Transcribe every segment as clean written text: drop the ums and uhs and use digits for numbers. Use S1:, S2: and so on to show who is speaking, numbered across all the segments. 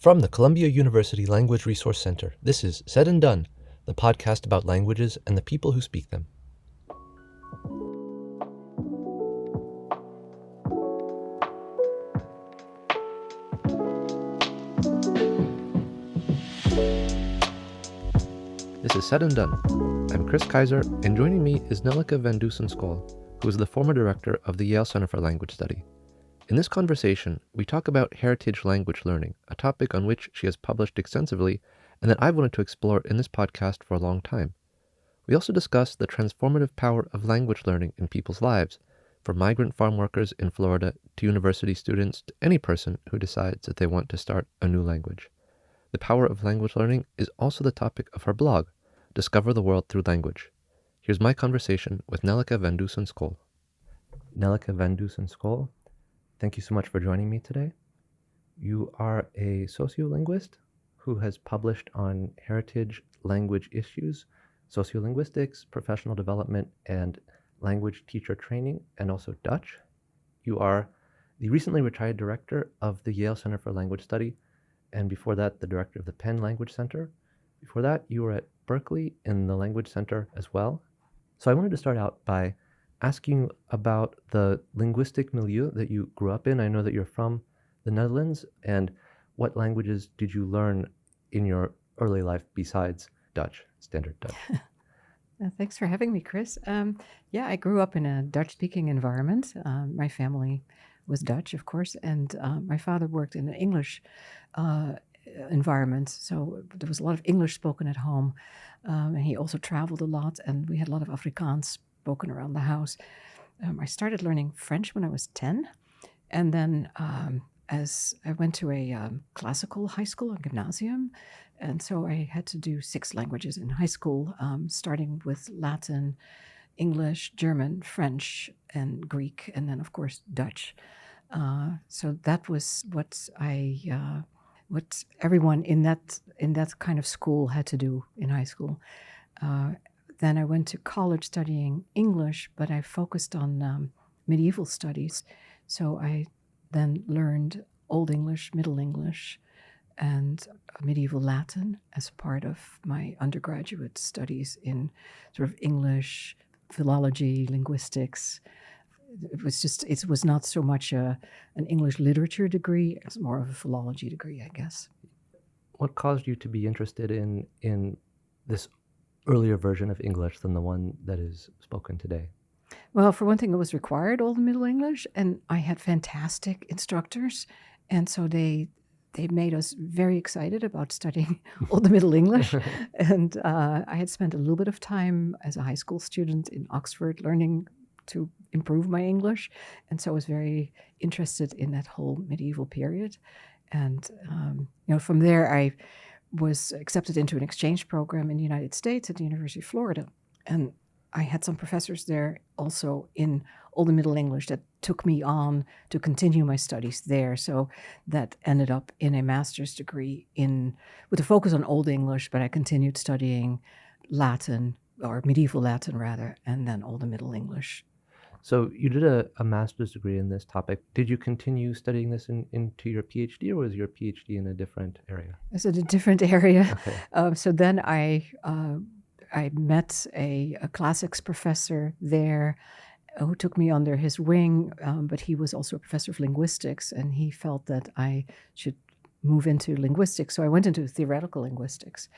S1: From the Columbia University Language Resource Center, this is Said and Done, the podcast about languages and the people who speak them. This is Said and Done. I'm Chris Kaiser, and joining me is Nelleke van Deusen-Scholl, who is the former director of the Yale Center for Language Study. In this conversation, we talk about heritage language learning, a topic on which she has published extensively and that I've wanted to explore in this podcast for a long time. We also discuss the transformative power of language learning in people's lives, from migrant farm workers in Florida to university students to any person who decides that they want to start a new language. The power of language learning is also the topic of her blog, Discover the World Through Language. Here's my conversation with Nelleke van Deusen-Scholl. Nelleke van Deusen-Scholl, thank you so much for joining me today. You are a sociolinguist who has published on heritage language issues, sociolinguistics, professional development, and language teacher training, and also Dutch. You are the recently retired director of the Yale Center for Language Study, and before that, the director of the Penn Language Center. Before that, you were at Berkeley in the Language Center as well. So I wanted to start out by asking about the linguistic milieu that you grew up in. I know that you're from the Netherlands, and what languages did you learn in your early life besides Dutch, standard Dutch?
S2: Thanks for having me, Chris. I grew up in a Dutch-speaking environment. My family was Dutch, of course, and my father worked in an English environment, so there was a lot of English spoken at home, and he also traveled a lot, and we had a lot of Afrikaans spoken around the house. I started learning French when I was 10, and then as I went to a classical high school, a gymnasium, and so I had to do 6 languages in high school, starting with Latin, English, German, French, and Greek, and then, of course, Dutch. So that was what everyone in that kind of school had to do in high school. Then I went to college studying English, but I focused on medieval studies. So I then learned Old English, Middle English, and medieval Latin as part of my undergraduate studies in sort of English, philology, linguistics. It was not so much an English literature degree, as more of a philology degree, I guess.
S1: What caused you to be interested in this earlier version of English than the one that is spoken today?
S2: Well, for one thing, it was required Old and Middle English, and I had fantastic instructors, and so they made us very excited about studying Old and Middle English. And I had spent a little bit of time as a high school student in Oxford learning to improve my English, and so I was very interested in that whole medieval period. And from there I was accepted into an exchange program in the United States at the University of Florida, and I had some professors there also in Old and Middle English that took me on to continue my studies there. So that ended up in a master's degree with a focus on Old English, but I continued studying Latin, or medieval Latin rather, and then Old and Middle English.
S1: So you did a master's degree in this topic. Did you continue studying this into your PhD, or was your PhD in a different area?
S2: It's in a different area.
S1: Okay.
S2: So then I met a classics professor there who took me under his wing, but he was also a professor of linguistics, and he felt that I should move into linguistics. So I went into theoretical linguistics,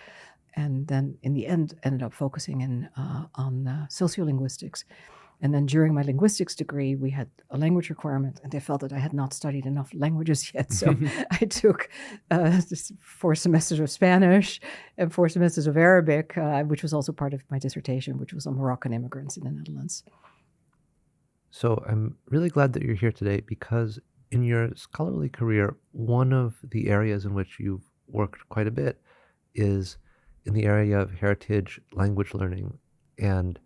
S2: and then in the end ended up focusing on sociolinguistics. And then during my linguistics degree, we had a language requirement, and they felt that I had not studied enough languages yet. So I took 4 semesters of Spanish and 4 semesters of Arabic, which was also part of my dissertation, which was on Moroccan immigrants in the Netherlands.
S1: So I'm really glad that you're here today, because in your scholarly career, one of the areas in which you've worked quite a bit is in the area of heritage language learning. And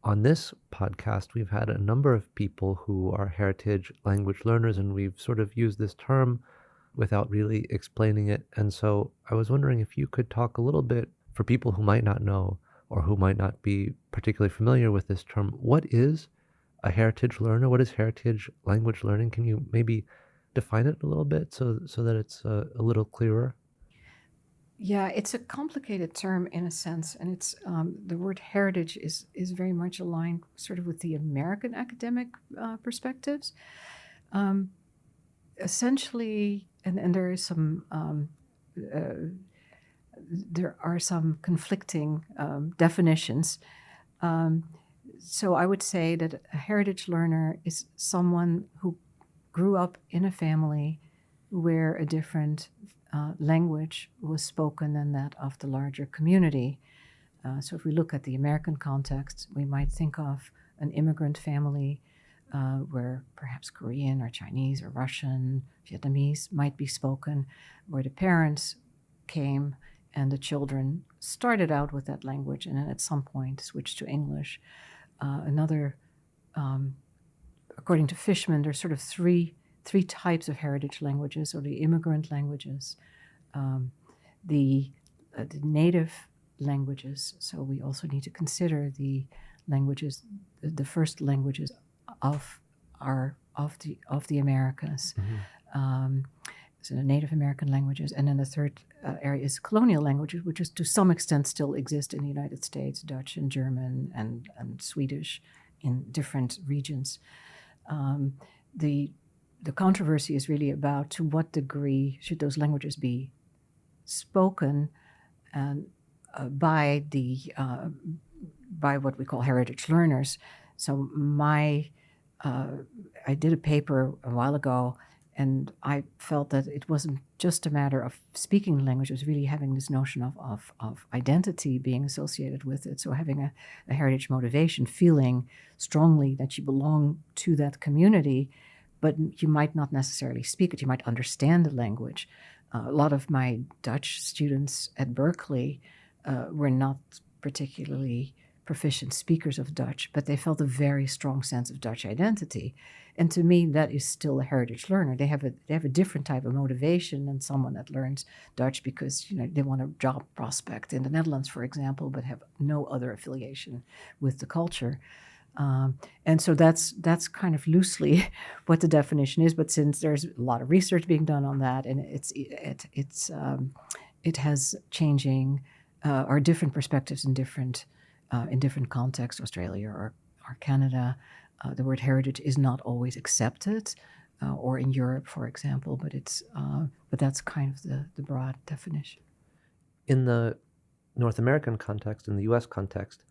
S1: on this podcast, we've had a number of people who are heritage language learners, and we've sort of used this term without really explaining it. And so I was wondering if you could talk a little bit, for people who might not know or who might not be particularly familiar with this term, what is a heritage learner? What is heritage language learning? Can you maybe define it a little bit so that it's a little clearer?
S2: Yeah, it's a complicated term in a sense, and it's the word heritage is very much aligned sort of with the American academic perspectives. Essentially, and there is some there are some conflicting definitions. So I would say that a heritage learner is someone who grew up in a family where a different language was spoken than that of the larger community. So if we look at the American context, we might think of an immigrant family where perhaps Korean or Chinese or Russian, Vietnamese might be spoken, where the parents came and the children started out with that language and then at some point switched to English. According to Fishman, there's sort of three types of heritage languages, or the immigrant languages, the native languages. So we also need to consider the languages, the first languages of the Americas.
S1: Mm-hmm.
S2: So the Native American languages, and then the third area is colonial languages, which is to some extent still exist in the United States, Dutch and German and Swedish in different regions. The controversy is really about to what degree should those languages be spoken and by what we call heritage learners. So I did a paper a while ago, and I felt that it wasn't just a matter of speaking the language, it was really having this notion of identity being associated with it. So having a heritage motivation, feeling strongly that you belong to that community, but you might not necessarily speak it, you might understand the language. A lot of my Dutch students at Berkeley were not particularly proficient speakers of Dutch, but they felt a very strong sense of Dutch identity. And to me, that is still a heritage learner. They have a different type of motivation than someone that learns Dutch because they want a job prospect in the Netherlands, for example, but have no other affiliation with the culture. And so that's kind of loosely what the definition is. But since there's a lot of research being done on that, and it has changing or different perspectives in different contexts, Australia or Canada. The word heritage is not always accepted, or in Europe, for example. But that's kind of the broad definition.
S1: In the North American context, in the U.S. context,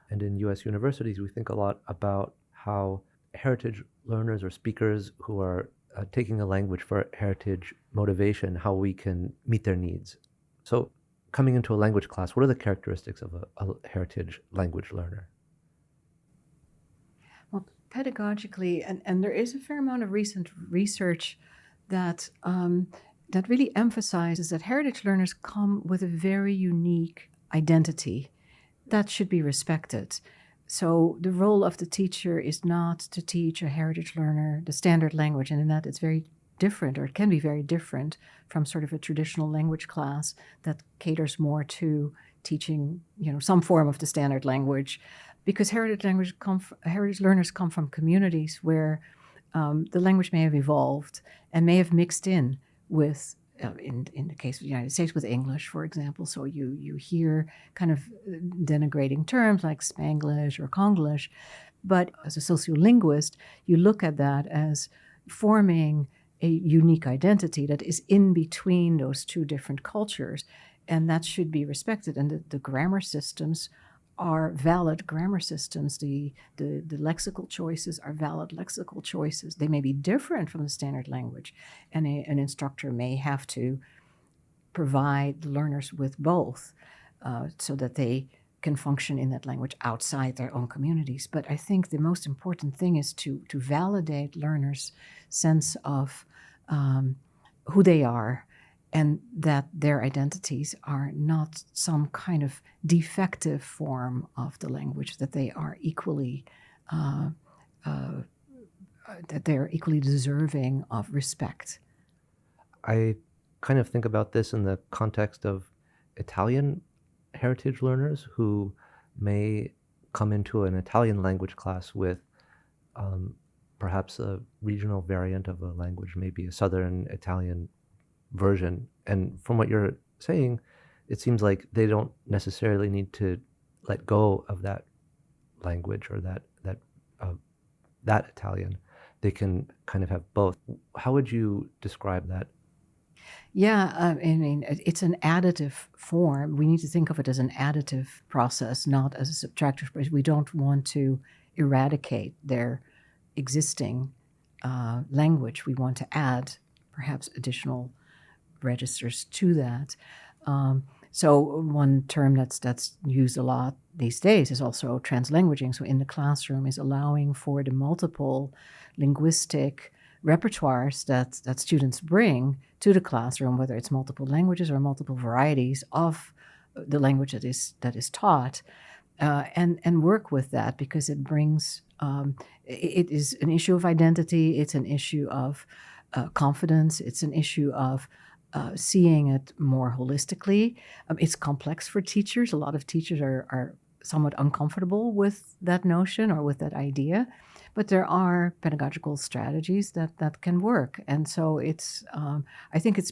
S1: and in U.S. universities, we think a lot about how heritage learners or speakers who are taking a language for heritage motivation, how we can meet their needs. So coming into a language class, what are the characteristics of a heritage language learner?
S2: Well, pedagogically, and there is a fair amount of recent research that really emphasizes that heritage learners come with a very unique identity that should be respected. So the role of the teacher is not to teach a heritage learner the standard language, and in that it's very different, or it can be very different from sort of a traditional language class that caters more to teaching, some form of the standard language, because heritage learners come from communities where the language may have evolved and may have mixed in with, in the case of the United States, with English, for example. So you hear kind of denigrating terms like Spanglish or Konglish, but as a sociolinguist, you look at that as forming a unique identity that is in between those two different cultures, and that should be respected. And the grammar systems are valid grammar systems. The lexical choices are valid lexical choices. They may be different from the standard language, and an instructor may have to provide learners with both so that they can function in that language outside their own communities. But I think the most important thing is to validate learners' sense of who they are, and that their identities are not some kind of defective form of the language, that they are equally deserving of respect.
S1: I kind of think about this in the context of Italian heritage learners who may come into an Italian language class with perhaps a regional variant of a language, maybe a Southern Italian version. And from what you're saying, it seems like they don't necessarily need to let go of that language or that Italian. They can kind of have both. How would you describe that?
S2: Yeah, I mean, it's an additive form. We need to think of it as an additive process, not as a subtractive process. We don't want to eradicate their existing language. We want to add perhaps additional registers to that. So one term that's used a lot these days is also translanguaging. So in the classroom is allowing for the multiple linguistic repertoires that students bring to the classroom, whether it's multiple languages or multiple varieties of the language that is taught, and work with that, because it brings it is an issue of identity. It's an issue of confidence. It's an issue of seeing it more holistically. It's complex for teachers. A lot of teachers are somewhat uncomfortable with that notion or with that idea, but there are pedagogical strategies that can work. And so it's, I think it's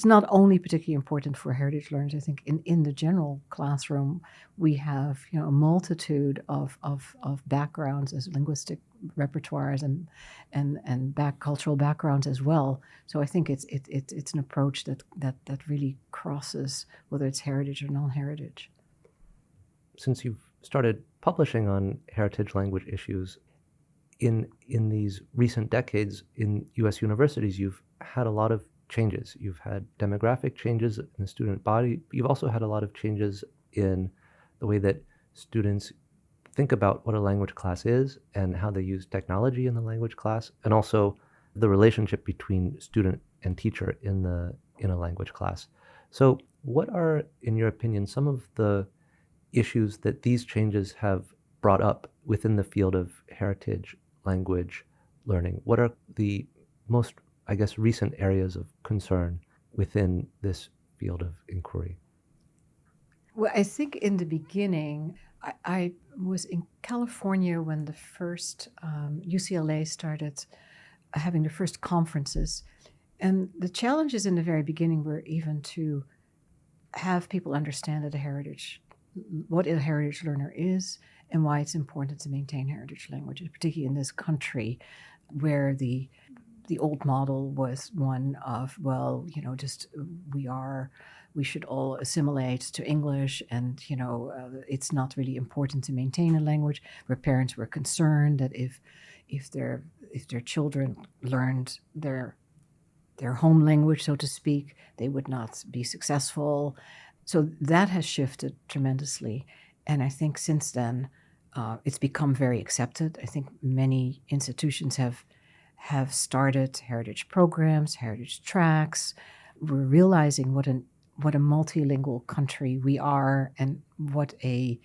S2: not only particularly important for heritage learners. I think in the general classroom, we have a multitude of backgrounds as linguistic repertoires and cultural backgrounds as well. So I think it's an approach that really crosses whether it's heritage or non-heritage.
S1: Since you've started publishing on heritage language issues, in these recent decades in U.S. universities, you've had a lot of changes. You've had demographic changes in the student body. You've also had a lot of changes in the way that students think about what a language class is and how they use technology in the language class, and also the relationship between student and teacher in a language class. So what are, in your opinion, some of the issues that these changes have brought up within the field of heritage language learning? What are the most, I guess, recent areas of concern within this field of inquiry?
S2: Well, I think in the beginning, I was in California when the first UCLA started having the first conferences. And the challenges in the very beginning were even to have people understand what a heritage learner is and why it's important to maintain heritage languages, particularly in this country where the old model was one of, just we should all assimilate to English, and it's not really important to maintain a language, where parents were concerned that if their children learned their home language, so to speak, they would not be successful. So that has shifted tremendously, and I think since then it's become very accepted. I think many institutions have started heritage programs, heritage tracks. We're realizing what a multilingual country we are, and what a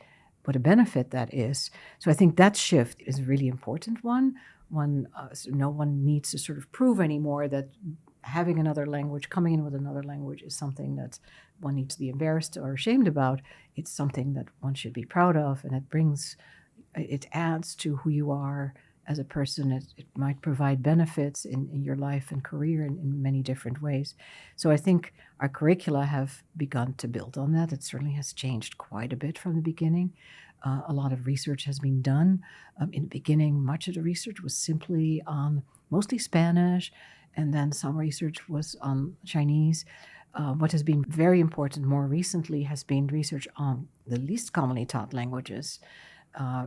S2: benefit that is. So I think that shift is a really important one. So no one needs to sort of prove anymore that having another language, coming in with another language, is something that one needs to be embarrassed or ashamed about. It's something that one should be proud of, and it adds to who you are as a person. It might provide benefits in your life and career in many different ways. So I think our curricula have begun to build on that. It certainly has changed quite a bit from the beginning. A lot of research has been done. In the beginning, much of the research was simply on mostly Spanish, and then some research was on Chinese. What has been very important more recently has been research on the least commonly taught languages,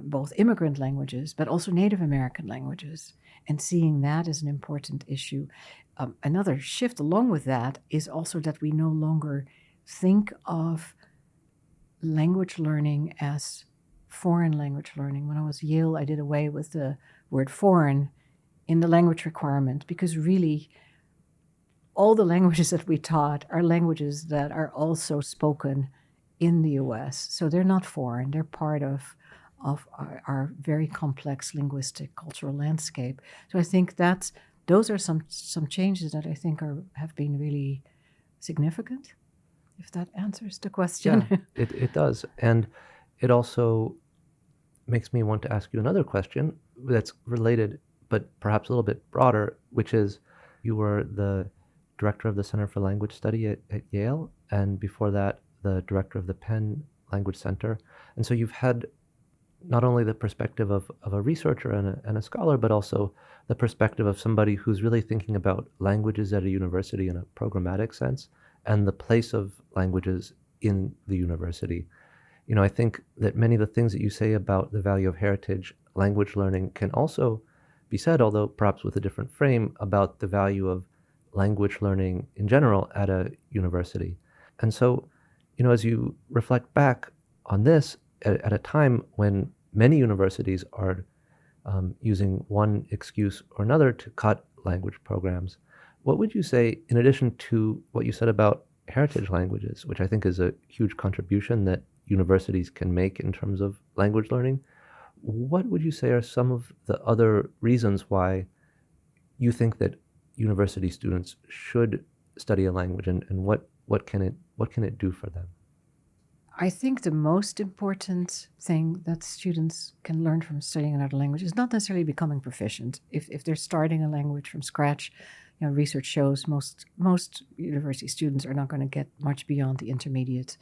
S2: both immigrant languages, but also Native American languages, and seeing that as an important issue. Another shift along with that is also that we no longer think of language learning as foreign language learning. When I was at Yale, I did away with the word foreign in the language requirement, because really all the languages that we taught are languages that are also spoken in the US. So they're not foreign, they're part of our very complex linguistic cultural landscape. So I think those are some changes that I think have been really significant, if that answers the question.
S1: Yeah, it does. And it also makes me want to ask you another question. that's related, but perhaps a little bit broader, which is you were the director of the Center for Language Study at Yale, and before that, the director of the Penn Language Center. And so you've had not only the perspective of a researcher and a scholar, but also the perspective of somebody who's really thinking about languages at a university in a programmatic sense and the place of languages in the university. You know, I think that many of the things that you say about the value of heritage language learning can also be said, although perhaps with a different frame, about the value of language learning in general at a university. And so, you know, as you reflect back on this at a time when many universities are using one excuse or another to cut language programs, what would you say, in addition to what you said about heritage languages, which I think is a huge contribution that universities can make in terms of language learning, what would you say are some of the other reasons why you think that university students should study a language, and what can it do for them?
S2: I think the most important thing that students can learn from studying another language is not necessarily becoming proficient. If they're starting a language from scratch, you know, research shows most university students are not going to get much beyond the intermediate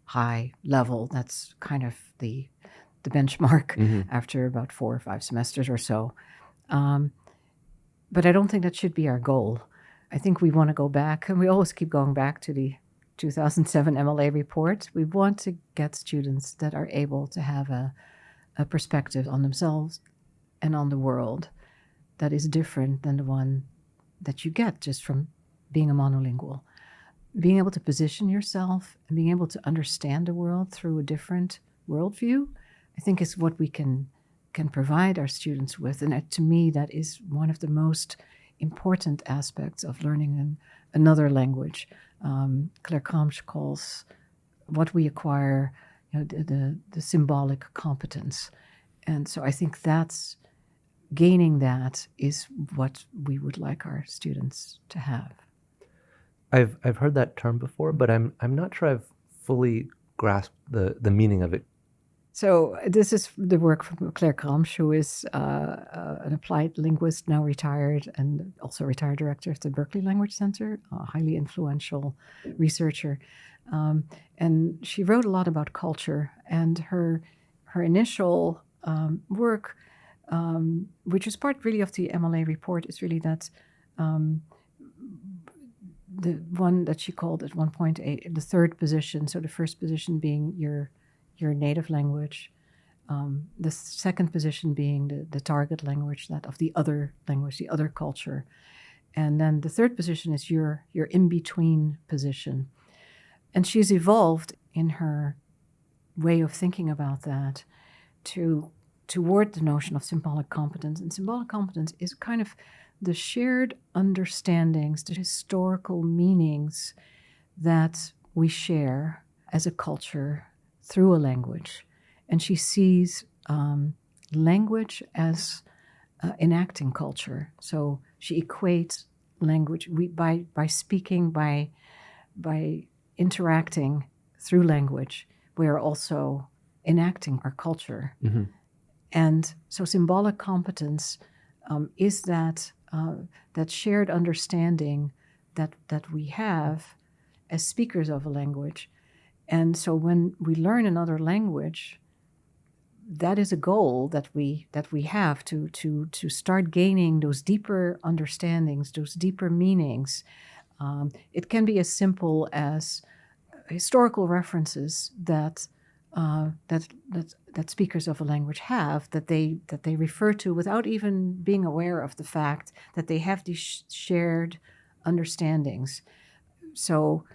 S2: high level. That's kind of the benchmark after about 4 or 5 semesters or so. But I don't think that should be our goal. I think we want to go back, and we always keep going back to the 2007 MLA report. We want to get students that are able to have a perspective on themselves and on the world that is different than the one that you get just from being a monolingual. Being able to position yourself and being able to understand the world through a different worldview, I think is what we can provide our students with. And to me, that is one of the most important aspects of learning another language. Kramsch calls what we acquire, you know, the symbolic competence. And so I think gaining that is what we would like our students to have.
S1: I've heard that term before, but I'm not sure I've fully grasped the meaning of it.
S2: So this is the work from Claire Kramsch, who is an applied linguist, now retired, and also retired director of the Berkeley Language Center, a highly influential researcher. And she wrote a lot about culture, and her initial work, which is part really of the MLA report, is really that the one that she called at one point the third position. So the first position being your native language, the second position being the target language, that of the other language, the other culture, and then the third position is your in-between position. And she's evolved in her way of thinking about that toward the notion of symbolic competence. And symbolic competence is kind of the shared understandings, the historical meanings that we share as a culture through a language. And she sees language as enacting culture. So she equates language by speaking, by interacting through language. We are also enacting our culture.
S1: Mm-hmm.
S2: And so symbolic competence is that shared understanding that we have as speakers of a language. And so when we learn another language, that is a goal that we have to start gaining those deeper understandings, those deeper meanings. It can be as simple as historical references that speakers of a language have, that they refer to without even being aware of the fact that they have these shared understandings. So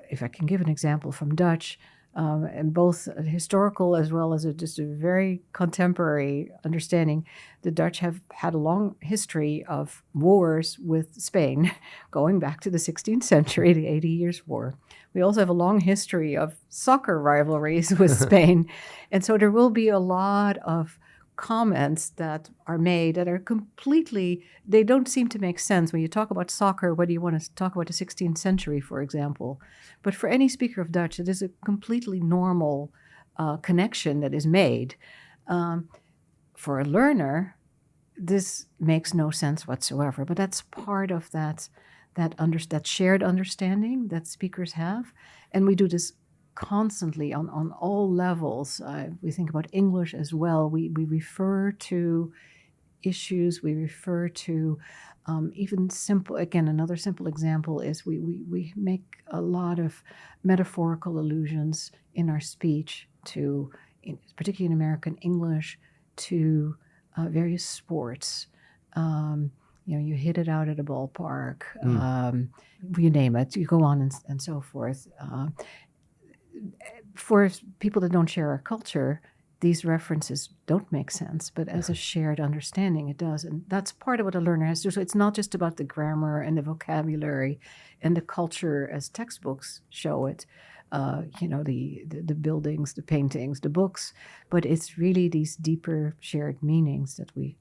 S2: if I can give an example from Dutch, and both historical as well as just a very contemporary understanding, the Dutch have had a long history of wars with Spain, going back to the 16th century, the 80 Years' War. We also have a long history of soccer rivalries with Spain. And so there will be a lot of comments that are made that are completely, they don't seem to make sense. When you talk about soccer, whether you want to talk about the 16th century, for example. But for any speaker of Dutch, it is a completely normal connection that is made. For a learner, this makes no sense whatsoever. But that's part of that shared understanding that speakers have, and we do this constantly on all levels. We think about English as well. We refer to issues. We refer to even simple. Again, another simple example is we make a lot of metaphorical allusions in our speech to, particularly in American English, to various sports. You hit it out at a ballpark. You name it. You go on and so forth. For people that don't share our culture, these references don't make sense, but as a shared understanding, it does. And that's part of what a learner has to do. So it's not just about the grammar and the vocabulary and the culture as textbooks show it, the buildings, the paintings, the books, but it's really these deeper shared meanings that we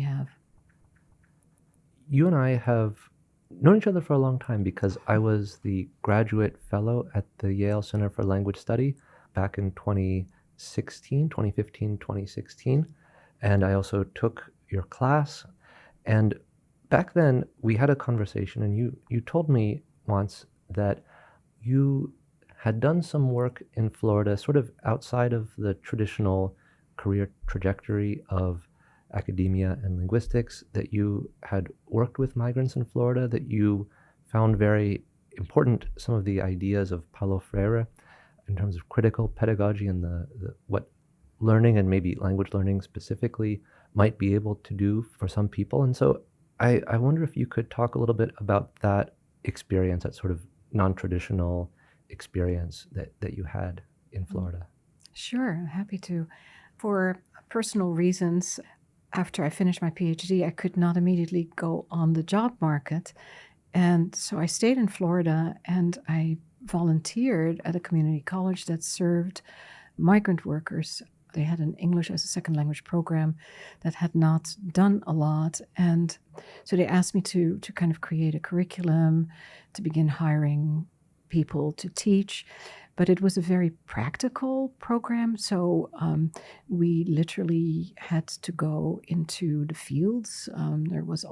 S2: have.
S1: You and I have known each other for a long time because I was the graduate fellow at the Yale Center for Language Study back in 2015, 2016. And I also took your class. And back then we had a conversation, and you told me once that you had done some work in Florida, sort of outside of the traditional career trajectory of academia and linguistics, that you had worked with migrants in Florida, that you found very important some of the ideas of Paulo Freire in terms of critical pedagogy and the what learning and maybe language learning specifically might be able to do for some people. And so I wonder if you could talk a little bit about that experience, that sort of non-traditional experience that you had in Florida.
S2: Sure, happy to. For personal reasons, after I finished my PhD, I could not immediately go on the job market. And so I stayed in Florida, and I volunteered at a community college that served migrant workers. They had an English as a second language program that had not done a lot. And so they asked me to kind of create a curriculum, to begin hiring people to teach. But it was a very practical program. So we literally had to go into the fields. There was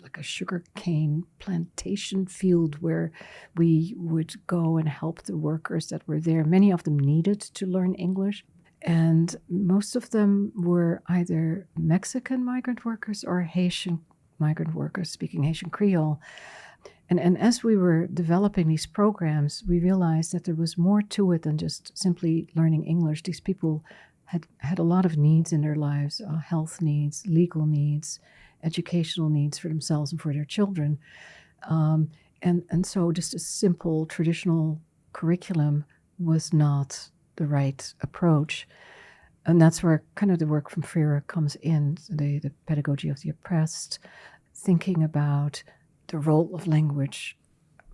S2: like a sugarcane plantation field where we would go and help the workers that were there. Many of them needed to learn English. And most of them were either Mexican migrant workers or Haitian migrant workers speaking Haitian Creole. And as we were developing these programs, we realized that there was more to it than just simply learning English. These people had a lot of needs in their lives, health needs, legal needs, educational needs for themselves and for their children. And so just a simple traditional curriculum was not the right approach. And that's where kind of the work from Freire comes in, the pedagogy of the oppressed, thinking about the role of language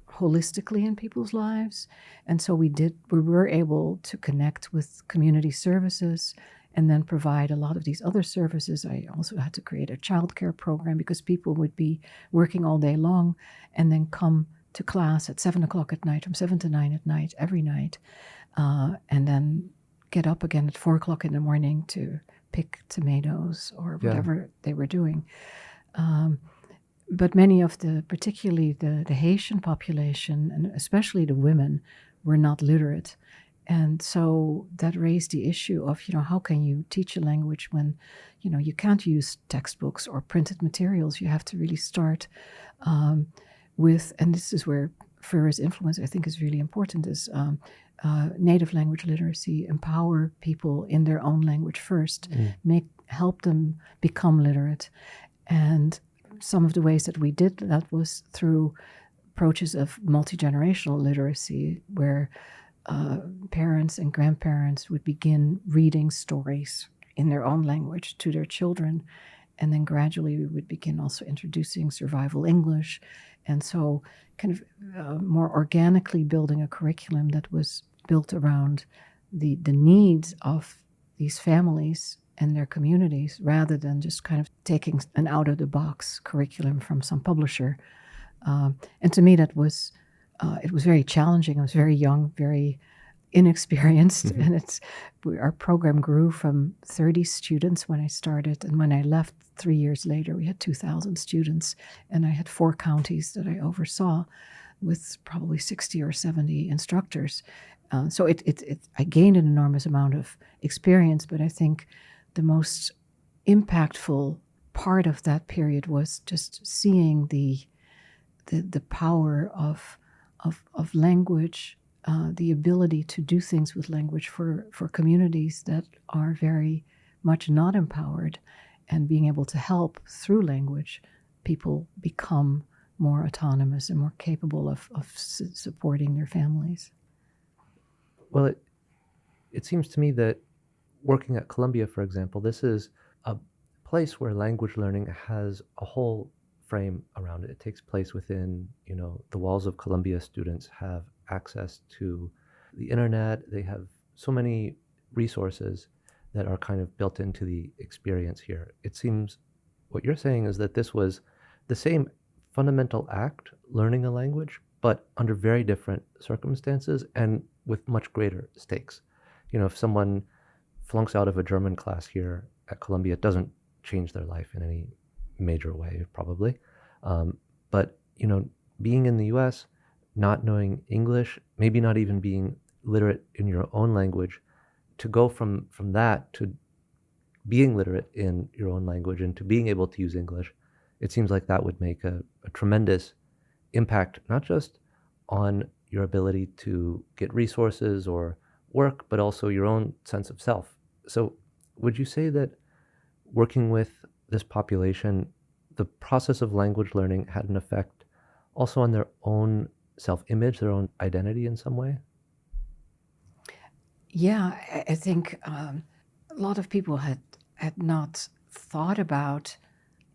S2: holistically in people's lives. And so we were able to connect with community services and then provide a lot of these other services. I also had to create a childcare program because people would be working all day long and then come to class at 7 o'clock at night, from 7 to 9 at night, every night, and then get up again at 4 o'clock in the morning to pick tomatoes or whatever they were doing. But many of particularly the Haitian population, and especially the women, were not literate. And so that raised the issue of, how can you teach a language when, you can't use textbooks or printed materials. You have to really start with, and this is where Freire's influence, I think, is really important, is native language literacy, empower people in their own language first, help them become literate. And some of the ways that we did that was through approaches of multi-generational literacy, where parents and grandparents would begin reading stories in their own language to their children. And then gradually we would begin also introducing survival English. And so kind of more organically building a curriculum that was built around the needs of these families and their communities, rather than just kind of taking an out-of-the-box curriculum from some publisher. And to me, that was it was very challenging. I was very young, very inexperienced, and our program grew from 30 students when I started, and when I left 3 years later, we had 2,000 students, and I had 4 counties that I oversaw with probably 60 or 70 instructors. So I gained an enormous amount of experience, but I think the most impactful part of that period was just seeing the power of language, the ability to do things with language for communities that are very much not empowered, and being able to help through language people become more autonomous and more capable of supporting their families.
S1: Well, it seems to me that working at Columbia, for example, this is a place where language learning has a whole frame around it. It takes place within, the walls of Columbia. Students have access to the internet. They have so many resources that are kind of built into the experience here. It seems what you're saying is that this was the same fundamental act, learning a language, but under very different circumstances and with much greater stakes. If someone flunks out of a German class here at Columbia, it doesn't change their life in any major way, probably. But, being in the US, not knowing English, maybe not even being literate in your own language, to go from that to being literate in your own language and to being able to use English, it seems like that would make a tremendous impact, not just on your ability to get resources or work, but also your own sense of self. So would you say that working with this population, the process of language learning had an effect also on their own self-image, their own identity in some way?
S2: Yeah, I think a lot of people had not thought about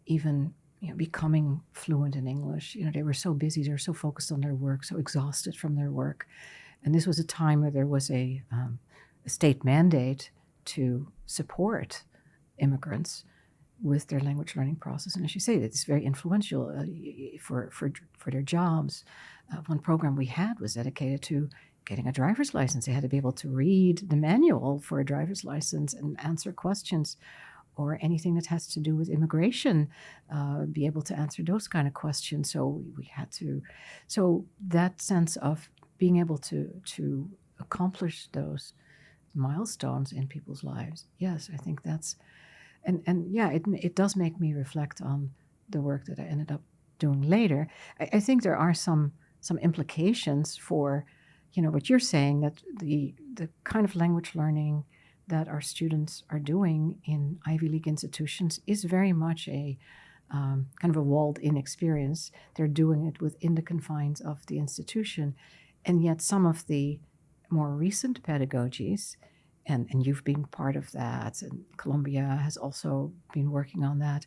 S2: even becoming fluent in English. They were so busy, they were so focused on their work, so exhausted from their work. And this was a time where there was a state mandate to support immigrants with their language learning process. And as you say, it's very influential for their jobs. One program we had was dedicated to getting a driver's license. They had to be able to read the manual for a driver's license and answer questions, or anything that has to do with immigration, be able to answer those kind of questions. So we had to, so that sense of being able to accomplish those milestones in people's lives, yes, I think that's, and yeah, it does make me reflect on the work that I ended up doing later. I think there are some implications for, what you're saying, that the kind of language learning that our students are doing in Ivy League institutions is very much a kind of a walled-in experience. They're doing it within the confines of the institution, and yet some of the more recent pedagogies, and you've been part of that, and Columbia has also been working on that,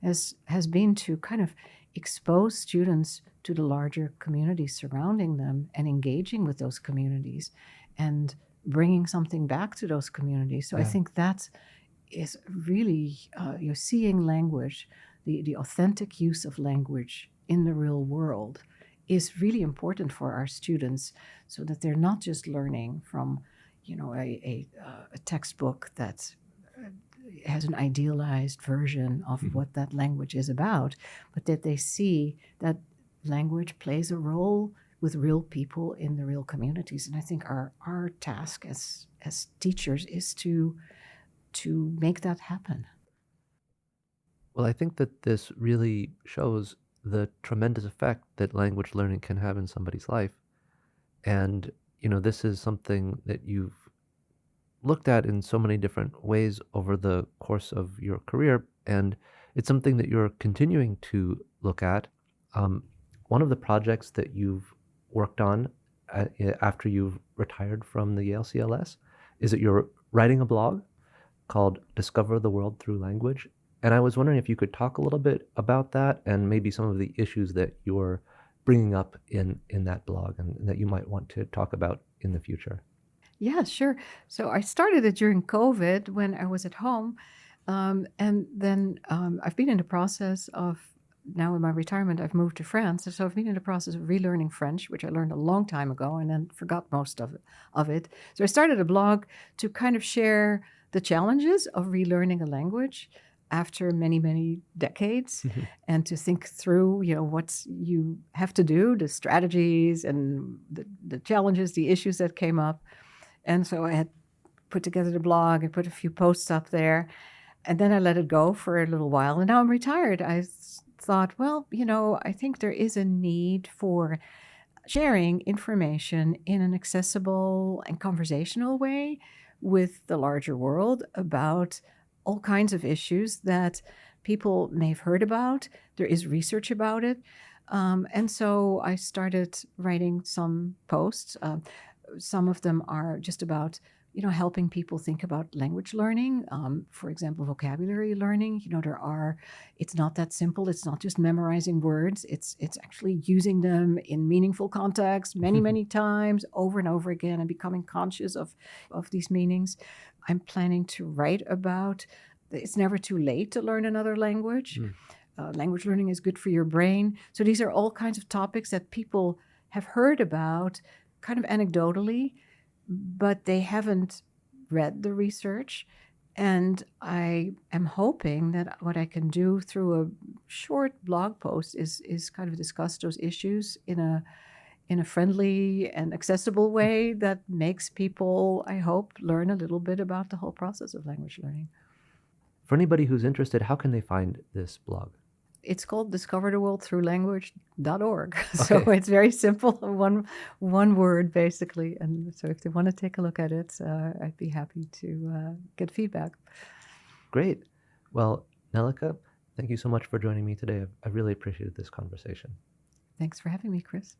S2: has been to kind of expose students to the larger communities surrounding them and engaging with those communities and bringing something back to those communities. So yeah. I think that is really, you're seeing language, the authentic use of language in the real world is really important for our students, so that they're not just learning from, a textbook that has an idealized version of what that language is about, but that they see that language plays a role with real people in the real communities. And I think our task as teachers is to make that happen.
S1: Well, I think that this really shows the tremendous effect that language learning can have in somebody's life. And, this is something that you've looked at in so many different ways over the course of your career, and it's something that you're continuing to look at. One of the projects that you've worked on after you've retired from the Yale CLS is that you're writing a blog called Discover the World Through Language. And I was wondering if you could talk a little bit about that and maybe some of the issues that you're bringing up in that blog and that you might want to talk about in the future.
S2: Yeah, sure. So I started it during COVID when I was at home. And then I've been in the process of now in my retirement, I've moved to France. So I've been in the process of relearning French, which I learned a long time ago and then forgot most of it. So I started a blog to kind of share the challenges of relearning a language after many, many decades, and to think through, what you have to do, the strategies and the challenges, the issues that came up. And so I had put together the blog and put a few posts up there. And then I let it go for a little while. And now I'm retired. I thought, well, I think there is a need for sharing information in an accessible and conversational way with the larger world about all kinds of issues that people may have heard about. There is research about it. And so I started writing some posts. Some of them are just about helping people think about language learning. For example, vocabulary learning. It's not that simple. It's not just memorizing words. It's actually using them in meaningful context many, many times over and over again and becoming conscious of these meanings. I'm planning to write about it's never too late to learn another language. Language learning is good for your brain. So these are all kinds of topics that people have heard about kind of anecdotally, but they haven't read the research. And I am hoping that what I can do through a short blog post is kind of discuss those issues in a friendly and accessible way that makes people, I hope, learn a little bit about the whole process of language learning.
S1: For anybody who's interested, how can they find this blog?
S2: It's called discovertheworldthroughlanguage.org. So it's very simple, one word basically. And so if they want to take a look at it, I'd be happy to get feedback.
S1: Great. Well, Nelleke, thank you so much for joining me today. I really appreciated this conversation.
S2: Thanks for having me, Chris.